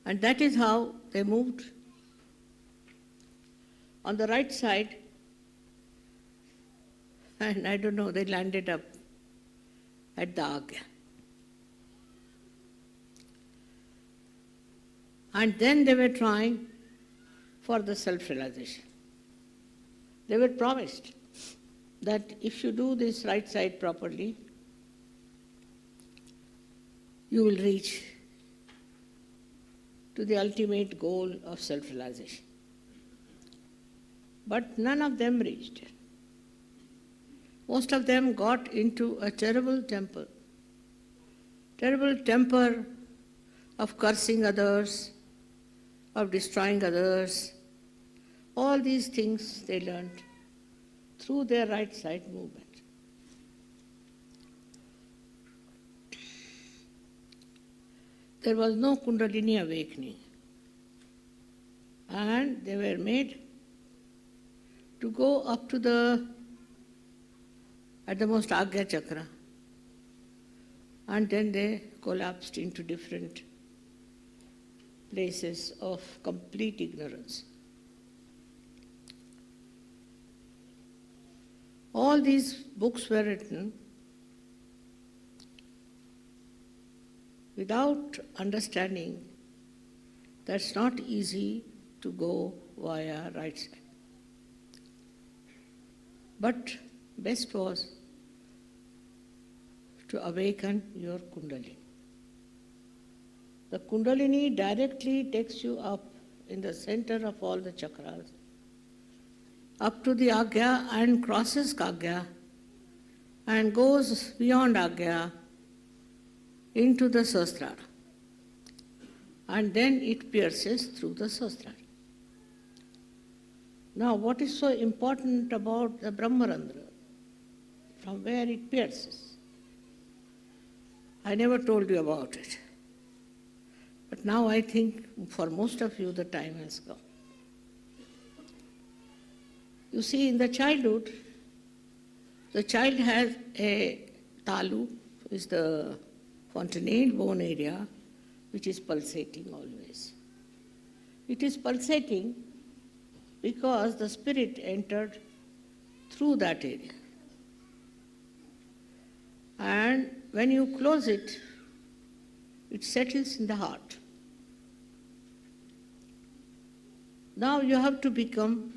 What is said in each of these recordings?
And that is how they moved. On the right side, and I don't know, they landed up at the Agya. And then they were trying for the self-realization. They were promised that if you do this right side properly, you will reach to the ultimate goal of self-realization. But none of them reached it. Most of them got into a terrible temper of cursing others, of destroying others. All these things they learned through their right side movement. There was no Kundalini awakening. And they were made to go up to at the most Agya Chakra. And then they collapsed into different places of complete ignorance. All these books were written without understanding that it's not easy to go via right side. But best was to awaken your Kundalini. The Kundalini directly takes you up in the center of all the chakras, up to the Agya and crosses Agya and goes beyond Agya into the Sahasrara. And then it pierces through the Sahasrara. Now, what is so important about the Brahmarandra? From where it pierces? I never told you about it. But now I think for most of you the time has come. You see, in the childhood, the child has a talu, is the fontanelle bone area, which is pulsating always. It is pulsating because the spirit entered through that area. And when you close it, it settles in the heart. Now you have to become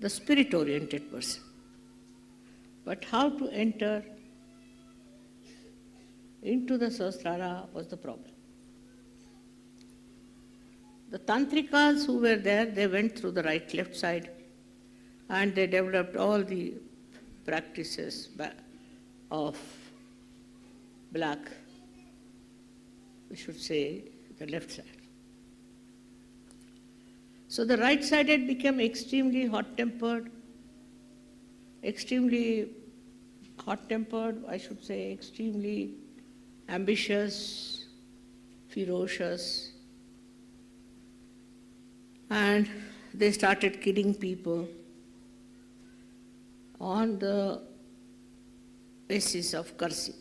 the spirit-oriented person. But how to enter into the Sahasrara was the problem. The Tantrikas who were there, they went through the right-left side and they developed all the practices of black, we should say, the left side. So the right-sided became extremely hot-tempered, extremely ambitious, ferocious, and they started killing people on the basis of cursing.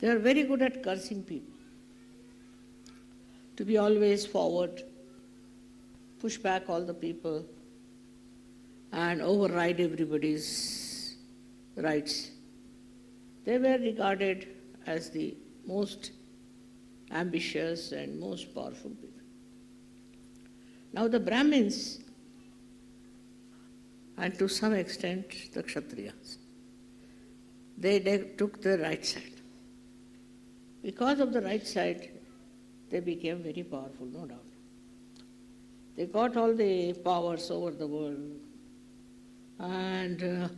They are very good at cursing people, to be always forward, push back all the people, and override everybody's rights. They were regarded as the most ambitious and most powerful people. Now the Brahmins, and to some extent the Kshatriyas, they took the right side. Because of the right side, they became very powerful, no doubt. They got all the powers over the world, and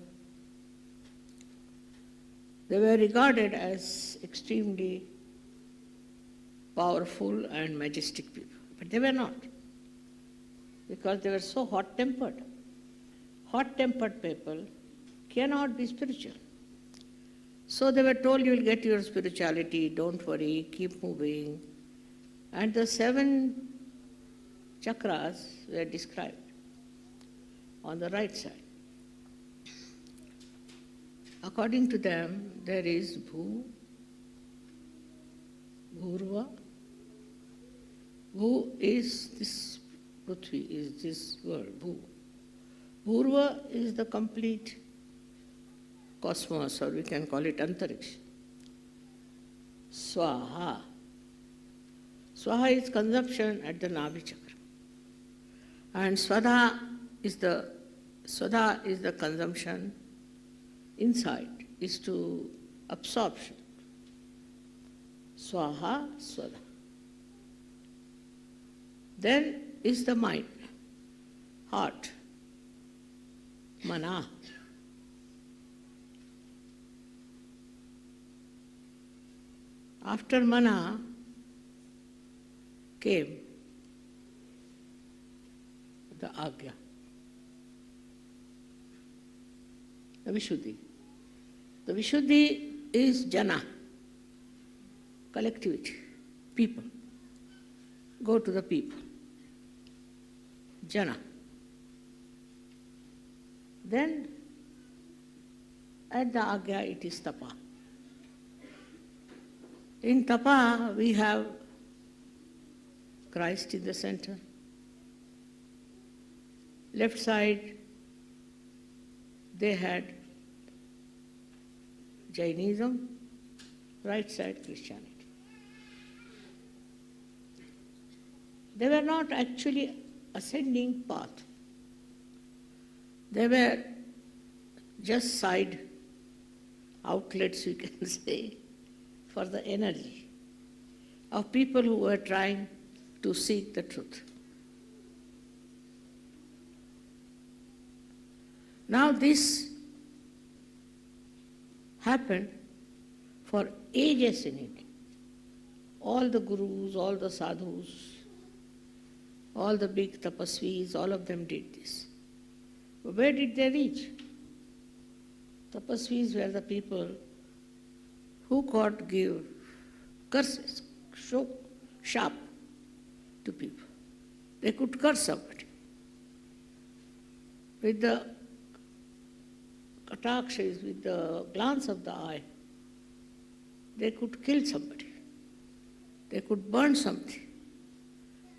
they were regarded as extremely powerful and majestic people. But they were not, because they were so hot-tempered. Hot-tempered people cannot be spiritual. So they were told, you will get your spirituality, don't worry, keep moving. And the 7 chakras were described on the right side. According to them, there is Bhu, Bhurva, Bhu is this Prithvi, is this world, Bhu. Bhurva is the complete cosmos, or we can call it Antariksha. Swaha. Swaha is consumption at the Nabhi Chakra. And Swada is the consumption inside, is to absorption. Swaha, Swada. Then is the mind, heart, Mana. After Mana came the Agya, the Vishuddhi. The Vishuddhi is Jana, collectivity, people. Go to the people. Jana. Then at the Agya it is Tapa. In Tapa we have Christ in the center. Left side they had Jainism, right side Christianity. They were not actually ascending path. They were just side outlets, you can say, for the energy of people who were trying to seek the truth. Now this happened for ages in India. All the gurus, all the sadhus, all the big tapasvis, all of them did this. But where did they reach? Tapasvis were the people who could give curses, sharp to people. They could curse somebody. With the katakshas, with the glance of the eye, they could kill somebody. They could burn something.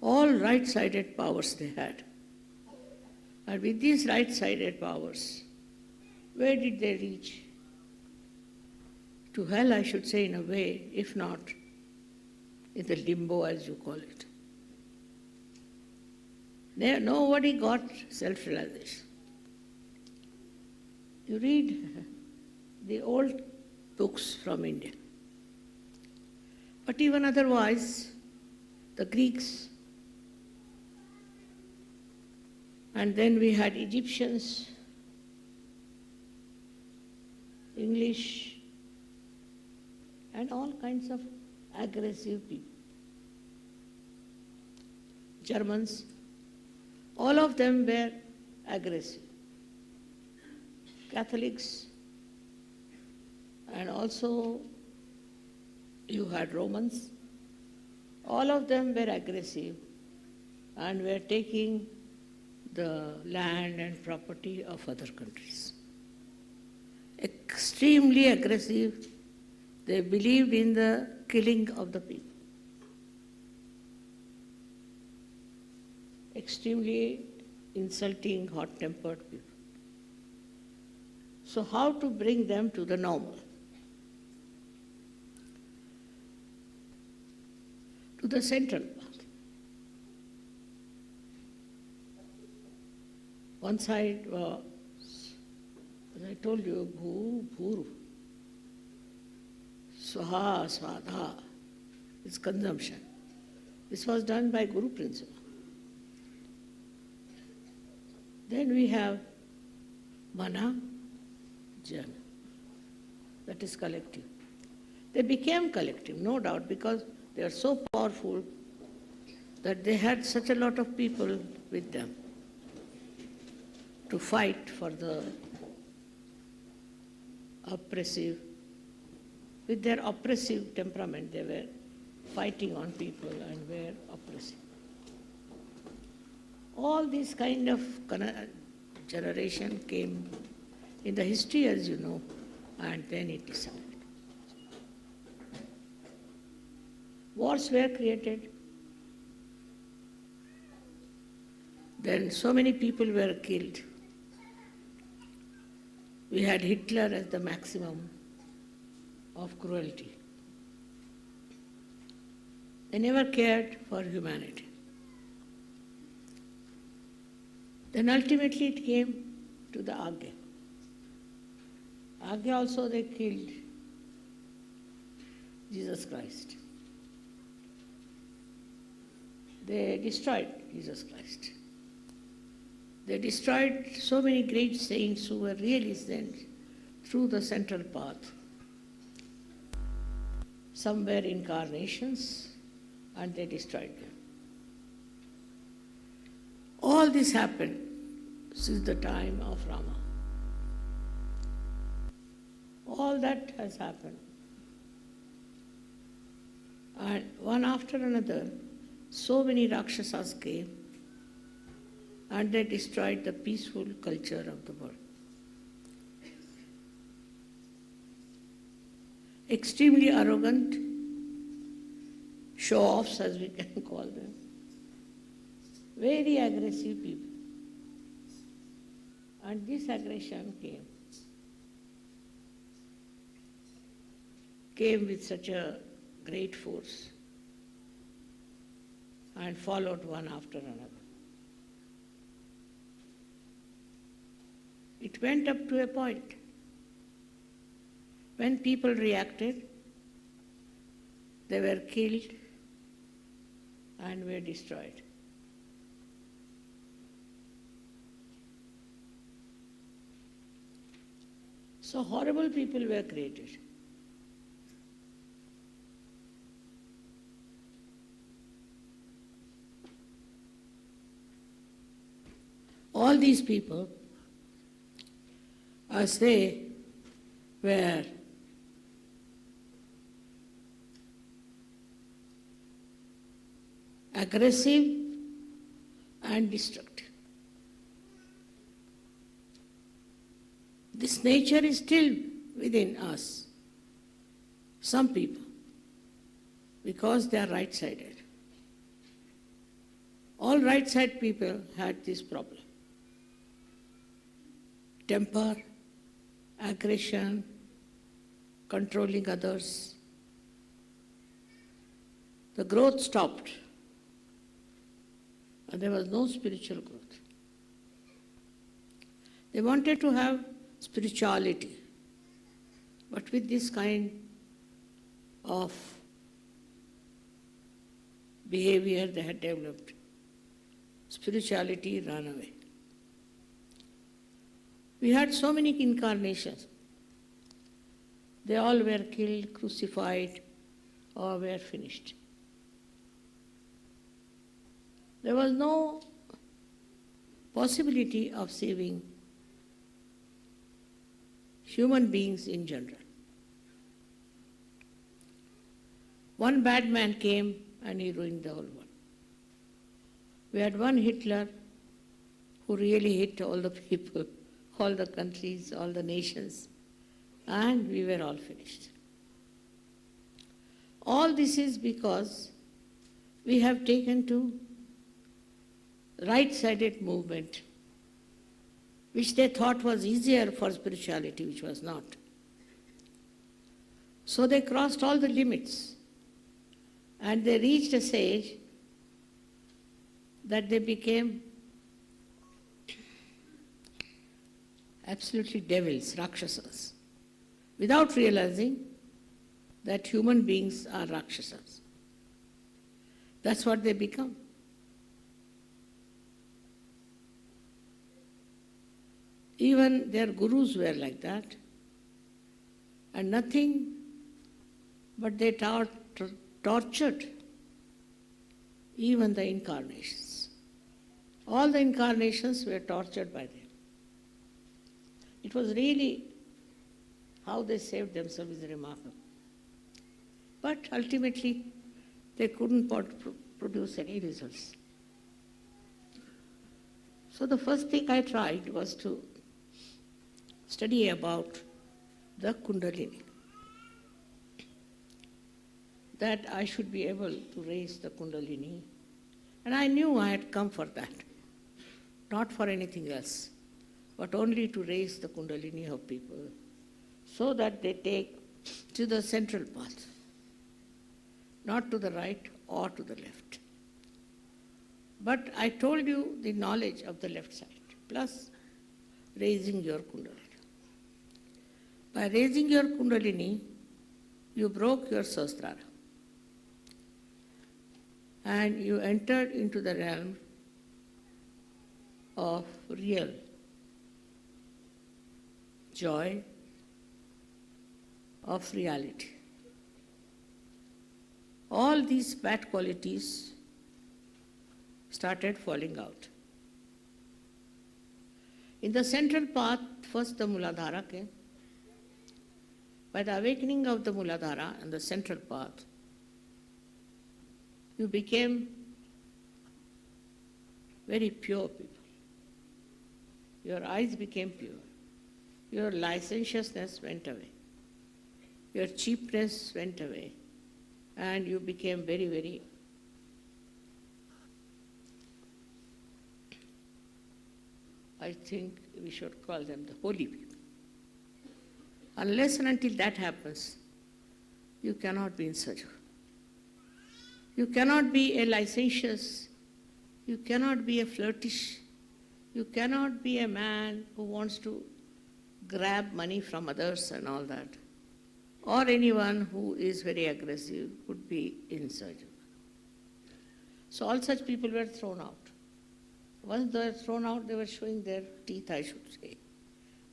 All right-sided powers they had. And with these right-sided powers, where did they reach? To hell, I should say, in a way, if not in the limbo, as you call it. Nobody got self-realization. You read the old books from India. But even otherwise, the Greeks, and then we had Egyptians, English, and all kinds of aggressive people. Germans, all of them were aggressive. Catholics, and also you had Romans, all of them were aggressive and were taking the land and property of other countries. Extremely aggressive. They believed in the killing of the people. Extremely insulting, hot-tempered people. So how to bring them to the normal? To the central path. One side was, as I told you, Bhu, Bhuru. Swaha, Swadha is consumption. This was done by Guru principle. Then we have Mana, Jana. That is collective. They became collective, no doubt, because they are so powerful that they had such a lot of people with them to fight for the oppressive. With their oppressive temperament, they were fighting on people and were oppressive. All this kind of generation came in the history, as you know, and then it disappeared. Wars were created. Then so many people were killed. We had Hitler as the maximum of cruelty. They never cared for humanity. Then ultimately it came to the Agya. Agya also they killed Jesus Christ. They destroyed Jesus Christ. They destroyed so many great saints who were really sent through the central path. Some were incarnations and they destroyed them. All this happened since the time of Rama. All that has happened. And one after another, so many Rakshasas came and they destroyed the peaceful culture of the world. Extremely arrogant, show-offs as we can call them, very aggressive people. And this aggression came with such a great force and followed one after another. It went up to a point when people reacted, they were killed and were destroyed. So horrible people were created. All these people, as they were aggressive and destructive. This nature is still within us, some people, because they are right-sided. All right-sided people had this problem. Temper, aggression, controlling others. The growth stopped, and there was no spiritual growth. They wanted to have spirituality, but with this kind of behavior they had developed, spirituality ran away. We had so many incarnations. They all were killed, crucified, or were finished. There was no possibility of saving human beings in general. One bad man came and he ruined the whole world. We had one Hitler who really hit all the people, all the countries, all the nations, and we were all finished. All this is because we have taken to right-sided movement, which they thought was easier for spirituality, which was not. So they crossed all the limits, and they reached a stage that they became absolutely devils, Rakshasas, without realizing that human beings are Rakshasas. That's what they become. Even their gurus were like that, and nothing but they tortured even the incarnations. All the incarnations were tortured by them. It was really how they saved themselves is remarkable. But ultimately, they couldn't produce any results. So the first thing I tried was to study about the Kundalini, that I should be able to raise the Kundalini, and I knew I had come for that. not for anything else, but only to raise the Kundalini of people so that they take to the central path, not to the right or to the left. But I told you the knowledge of the left side, plus raising your Kundalini. By raising your Kundalini, you broke your Sahasrara and you entered into the realm of real joy, of reality. All these bad qualities started falling out. In the central path, first the Muladhara came. By the awakening of the Muladhara and the central path, you became very pure people. Your eyes became pure. Your licentiousness went away. Your cheapness went away. And you became very, very I think we should call them the holy people. Unless and until that happens, you cannot be in sadhu. You cannot be a licentious, you cannot be a flirtish, you cannot be a man who wants to grab money from others and all that. Or anyone who is very aggressive would be in sadhu. So all such people were thrown out. Once they were thrown out, they were showing their teeth, I should say.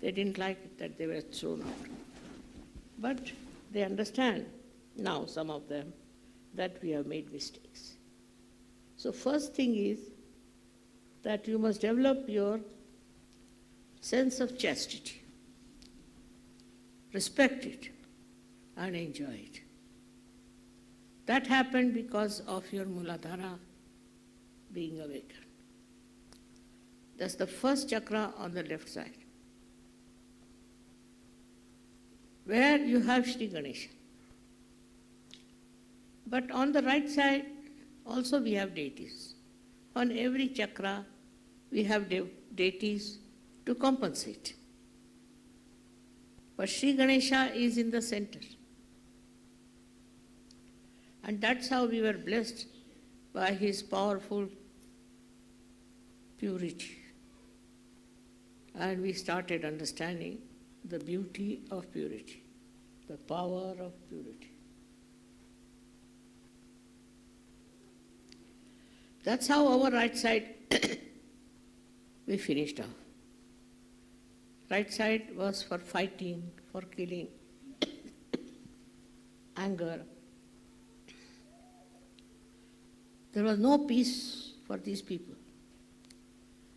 They didn't like it that they were thrown out. But they understand now, some of them, that we have made mistakes. So first thing is that you must develop your sense of chastity. Respect it and enjoy it. That happened because of your Muladhara being awakened. That's the first chakra on the left side, where you have Shri Ganesha. But on the right side, also we have deities. On every chakra, we have deities to compensate. But Shri Ganesha is in the center. And that's how we were blessed by his powerful purity. And we started understanding the beauty of purity, the power of purity. That's how our right side we finished off. Right side was for fighting, for killing, anger. There was no peace for these people.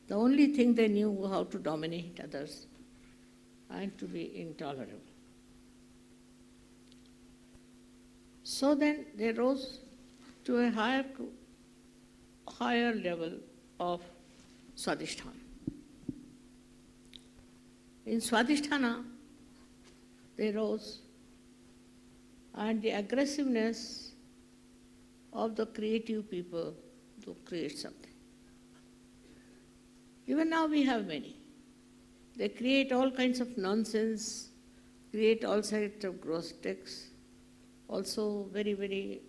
The only thing they knew was how to dominate others and to be intolerable. So then they rose to a higher level of Swadhisthana. In Swadhisthana, they rose, and the aggressiveness of the creative people to create something. Even now we have many. They create all kinds of nonsense, create all kinds of gross texts, also very, very,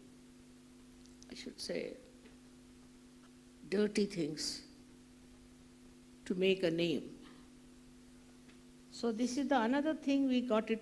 I should say, dirty things to make a name. So this is the another thing we got it